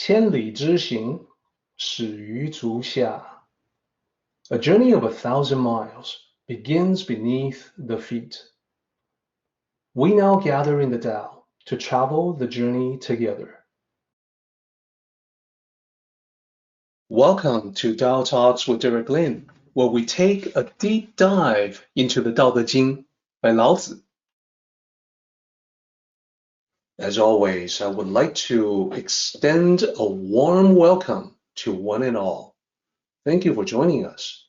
千里之行，始于足下。A journey of 1,000 miles begins beneath the feet. We now gather in the Tao to travel the journey together. Welcome to Tao Talks with Derek Lin, where we take a deep dive into the Daodejing by Lao Tzu. As always, I would like to extend a warm welcome to one and all. Thank you for joining us.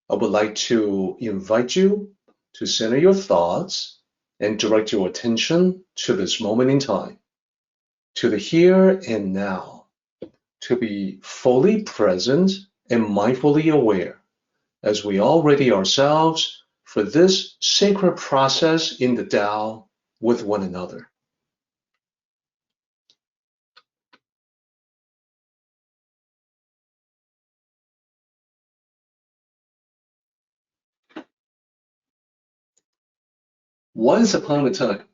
I would like to invite you to center your thoughts and direct your attention to this moment in time, to the here and now, to be fully present and mindfully aware as we all ready ourselves for this sacred process in the Tao with one another. Once upon a time,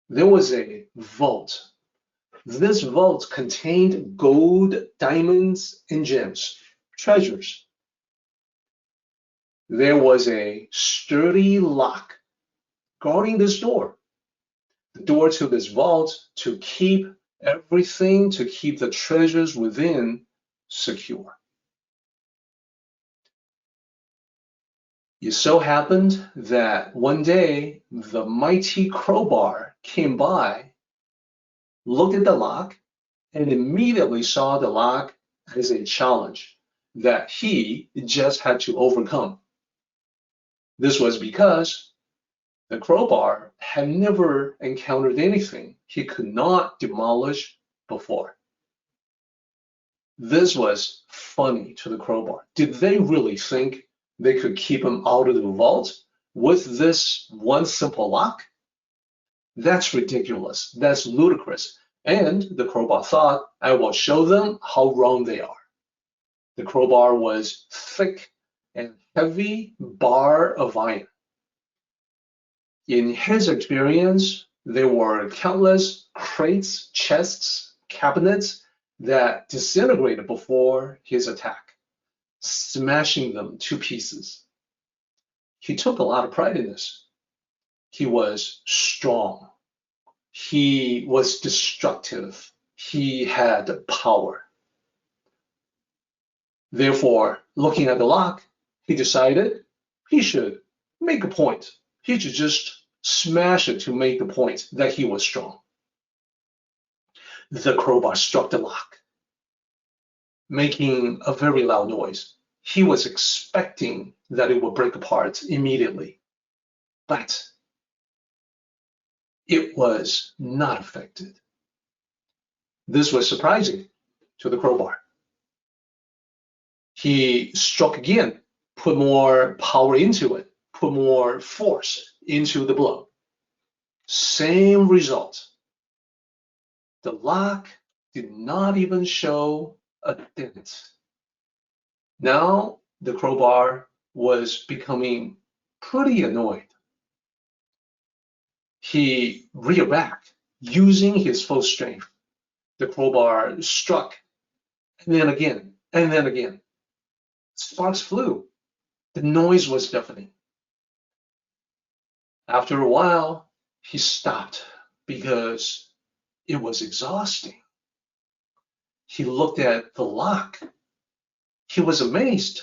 there was a vault. This vault contained gold, diamonds, and gems, treasures. There was a sturdy lock guarding this door, the door to this vault to keep everything, to keep the treasures within secure. It so happened that one day the mighty crowbar came by, looked at the lock, and immediately saw the lock as a challenge that he just had to overcome. This was because the crowbar had never encountered anything he could not demolish before. This was funny to the crowbar. Did they really think they could keep him out of the vault with this one simple lock? That's ridiculous. That's ludicrous. And the crowbar thought, I will show them how wrong they are. The crowbar was thick and heavy bar of iron. In his experience, there were countless crates, chests, cabinets that disintegrated before his attack, smashing them to pieces. He took a lot of pride in this. He was strong. He was destructive. He had power. Therefore, looking at the lock, he decided he should make a point. He should just smash it to make the point that he was strong. The crowbar struck the lock, making a very loud noise. He was expecting that it would break apart immediately, but it was not affected. This was surprising to the crowbar. He struck again, put more power into it, put more force into the blow. Same result. The lock did not even show a dent. Now the crowbar was becoming pretty annoyed. He reared back, using his full strength. The crowbar struck, and then again, and then again. Sparks flew. The noise was deafening. After a while, he stopped because it was exhausting. He looked at the lock. He was amazed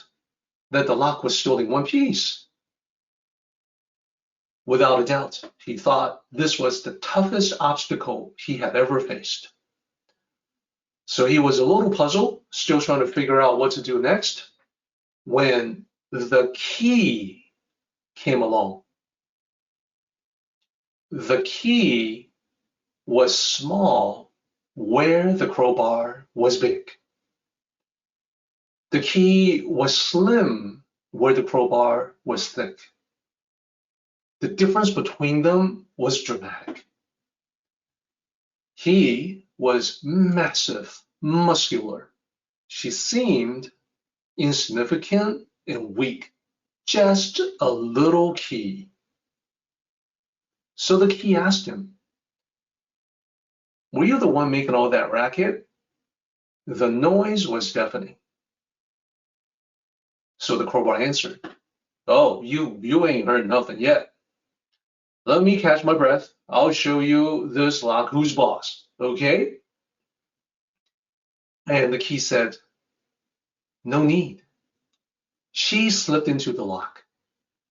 that the lock was still in one piece. Without a doubt, he thought this was the toughest obstacle he had ever faced. So he was a little puzzled, still trying to figure out what to do next, when the key came along. The key was small where the crowbar was big. The key was slim where the crowbar was thick. The difference between them was dramatic. He was massive, muscular. She seemed insignificant and weak, just a little key. So the key asked him, were you the one making all that racket? The noise was deafening. So the crowbar answered, "Oh, you ain't heard nothing yet. Let me catch my breath. I'll show you this lock who's boss, okay?" And the key said, "No need." She slipped into the lock.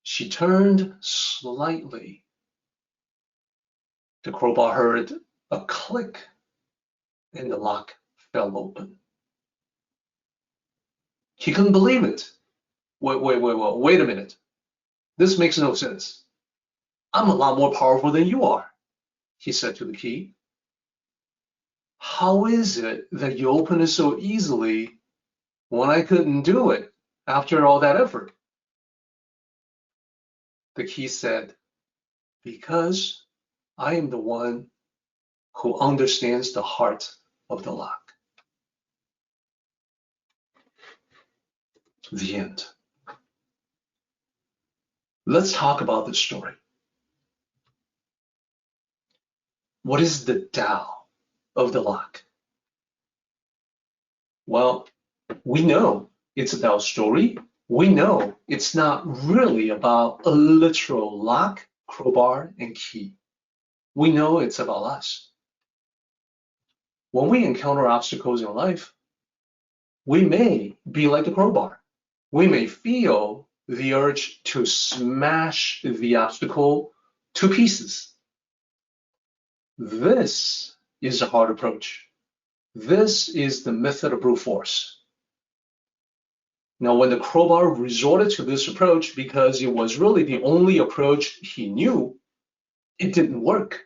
She turned slightly. The crowbar heard a click, and the lock fell open. He couldn't believe it. Wait a minute. This makes no sense. I'm a lot more powerful than you are, he said to the key. How is it that you open it so easily when I couldn't do it after all that effort? The key said, because I am the one who understands the heart of the lock. The end. Let's talk about this story. What is the Tao of the lock? Well, we know it's a Tao story. We know it's not really about a literal lock, crowbar, and key. We know it's about us. When we encounter obstacles in life, we may be like the crowbar. We may feel the urge to smash the obstacle to pieces. This is a hard approach. This is the method of brute force. Now, when the crowbar resorted to this approach because it was really the only approach he knew, it didn't work.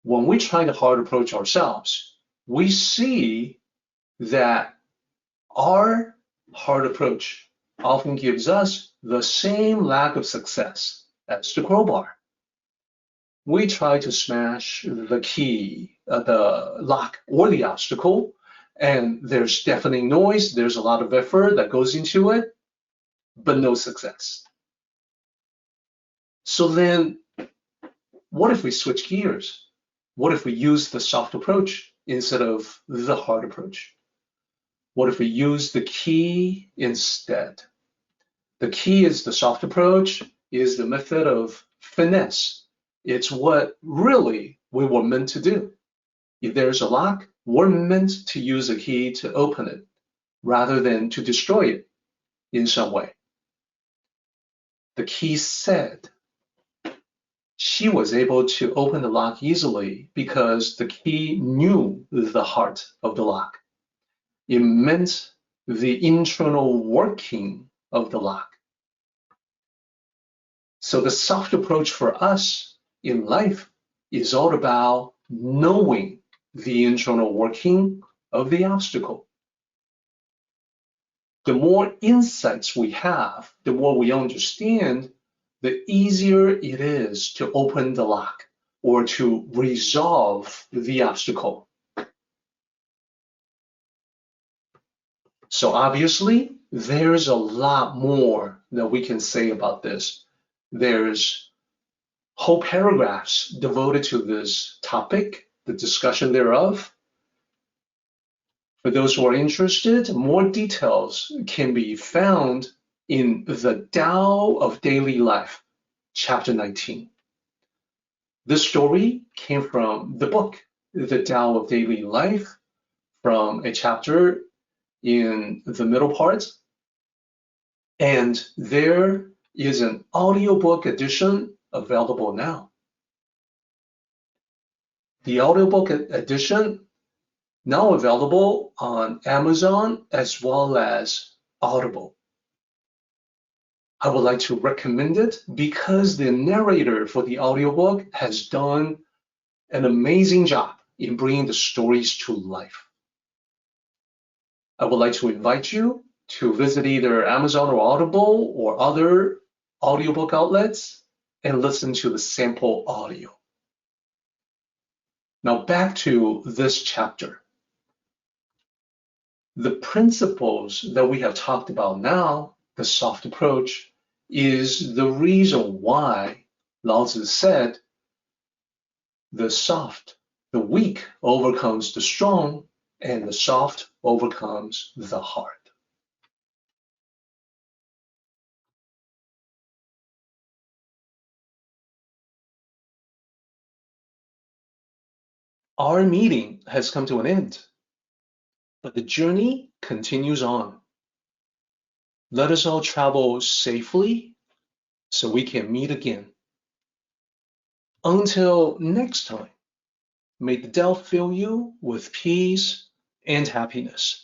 When we try the hard approach ourselves, we see that our hard approach often gives us the same lack of success as the crowbar. We try to smash the key, the lock, or the obstacle, and there's deafening noise, there's a lot of effort that goes into it, but no success. So then, what if we switch gears? What if we use the soft approach instead of the hard approach? What if we use the key instead? The key is the soft approach, is the method of finesse. It's what really we were meant to do. If there's a lock, we're meant to use a key to open it rather than to destroy it in some way. The key said she was able to open the lock easily because the key knew the heart of the lock. It meant the internal working of the lock. So the soft approach for us in life is all about knowing the internal working of the obstacle. The more insights we have, the more we understand, the easier it is to open the lock or to resolve the obstacle. So obviously, there's a lot more that we can say about this. There's whole paragraphs devoted to this topic, the discussion thereof. For those who are interested, more details can be found in the Tao of Daily Life, chapter 19. This story came from the book, the Tao of Daily Life, from a chapter in the middle part. And there is an audiobook edition available now. The audiobook edition now available on Amazon as well as Audible. I would like to recommend it because the narrator for the audiobook has done an amazing job in bringing the stories to life. I would like to invite you to visit either Amazon or Audible or other audiobook outlets and listen to the sample audio. Now back to this chapter. The principles that we have talked about now, the soft approach, is the reason why Lao Tzu said, the soft, the weak overcomes the strong, and the soft overcomes the hard. Our meeting has come to an end, but the journey continues on. Let us all travel safely so we can meet again. Until next time, may the Tao fill you with peace and happiness.